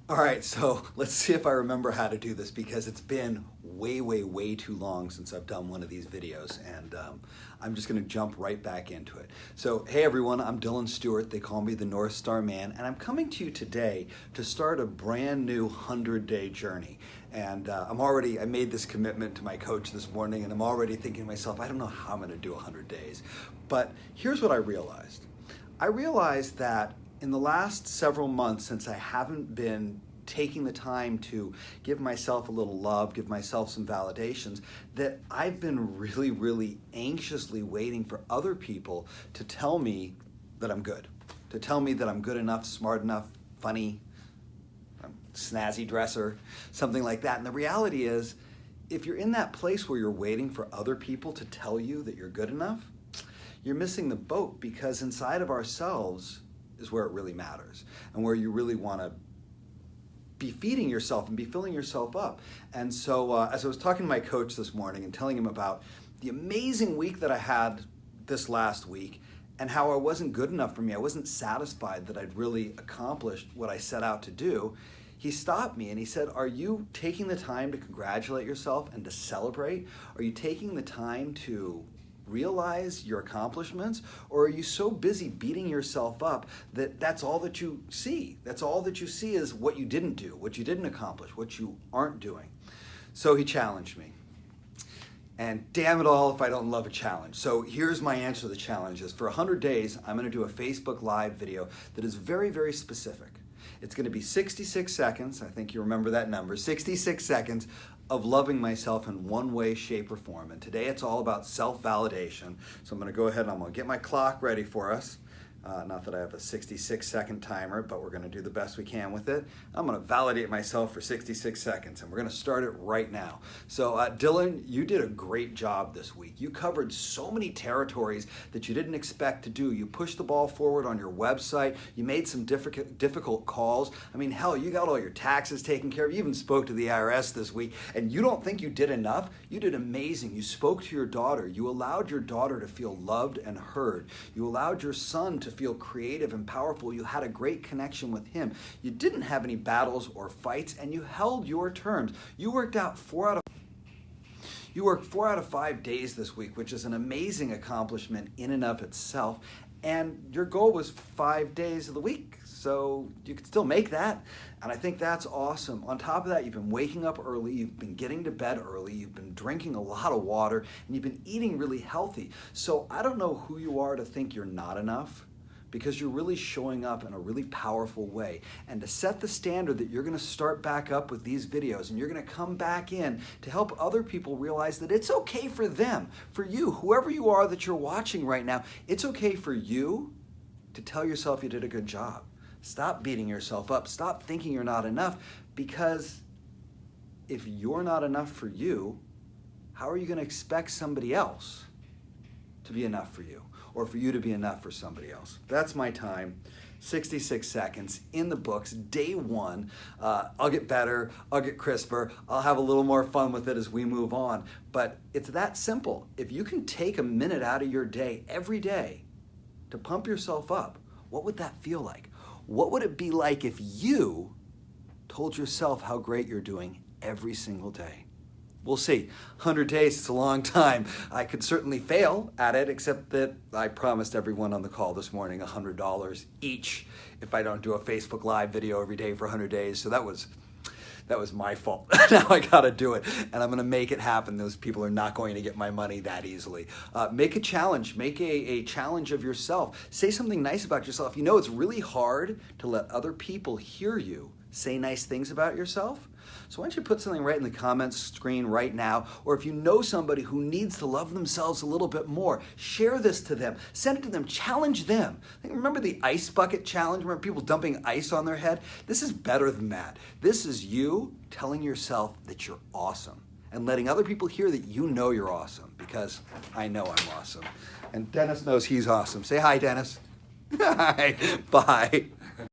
All right, so let's see if I remember how to do this because it's been way too long since I've done one of these videos, and I'm just gonna jump right back into it. So, hey everyone, I'm Dylan Stewart. They call me the North Star Man, and I'm coming to you today to start a brand new 100-day journey. And I made this commitment to my coach this morning, and I'm already thinking to myself, I don't know how I'm gonna do 100 days. But here's what I realized. I realized that in the last several months, since I haven't been taking the time to give myself a little love, give myself some validations, that I've been really anxiously waiting for other people to tell me that I'm good, to tell me that I'm good enough, smart enough, funny, snazzy dresser, something like that. And the reality is, if you're in that place where you're waiting for other people to tell you that you're good enough, you're missing the boat, because inside of ourselves is where it really matters and where you really want to be feeding yourself and be filling yourself up. And so as I was talking to my coach this morning and telling him about the amazing week that I had this last week and how I wasn't good enough for me, I wasn't satisfied that I'd really accomplished what I set out to do, he stopped me and he said, are you taking the time to congratulate yourself and to celebrate? Are you taking the time to realize your accomplishments, or are you so busy beating yourself up that that's all that you see? That's all that you see is what you didn't do, what you didn't accomplish, what you aren't doing. So he challenged me. And damn it all if I don't love a challenge. So here's my answer to the challenge is for 100 days, I'm gonna do a Facebook Live video that is very specific. It's gonna be 66 seconds, I think you remember that number, 66 seconds of loving myself in one way, shape, or form. And today it's all about self-validation. So I'm gonna go ahead and I'm gonna get my clock ready for us. Not that I have a 66-second timer, but we're gonna do the best we can with it. I'm gonna validate myself for 66 seconds, and we're gonna start it right now. So Dylan, you did a great job this week. You covered so many territories that you didn't expect to do. You pushed the ball forward on your website. You made some difficult calls. I mean, hell, you got all your taxes taken care of. You even spoke to the IRS this week, and you don't think you did enough? You did amazing. You spoke to your daughter. You allowed your daughter to feel loved and heard. You allowed your son to feel creative and powerful. You had a great connection with him. You didn't have any battles or fights, and you held your terms. You worked 4 out of 5 days this week, which is an amazing accomplishment in and of itself. And your goal was 5 days of the week, so you could still make that. And I think that's awesome. On top of that, you've been waking up early, you've been getting to bed early, you've been drinking a lot of water, and you've been eating really healthy. So I don't know who you are to think you're not enough, because you're really showing up in a really powerful way. And to set the standard that you're gonna start back up with these videos, and you're gonna come back in to help other people realize that it's okay for them, for you, whoever you are that you're watching right now, it's okay for you to tell yourself you did a good job. Stop beating yourself up. Stop thinking you're not enough, because if you're not enough for you, how are you gonna expect somebody else to be enough for you, or for you to be enough for somebody else? That's my time, 66 seconds in the books, day one. I'll get better, I'll get crisper, I'll have a little more fun with it as we move on. But it's that simple. If you can take a minute out of your day every day to pump yourself up, what would that feel like? What would it be like if you told yourself how great you're doing every single day? We'll see. 100 days, it's a long time. I could certainly fail at it, except that I promised everyone on the call this morning $100 each if I don't do a Facebook Live video every day for 100 days. So that was my fault. Now I gotta do it, and I'm gonna make it happen. Those people are not going to get my money that easily. Make a challenge. Make a challenge of yourself. Say something nice about yourself. You know, it's really hard to let other people hear you say nice things about yourself. So why don't you put something right in the comments screen right now, or if you know somebody who needs to love themselves a little bit more, share this to them, send it to them, challenge them. Remember the ice bucket challenge? Remember people dumping ice on their head? This is better than that. This is you telling yourself that you're awesome and letting other people hear that you know you're awesome, because I know I'm awesome. And Dennis knows he's awesome. Say hi, Dennis. Hi. Bye.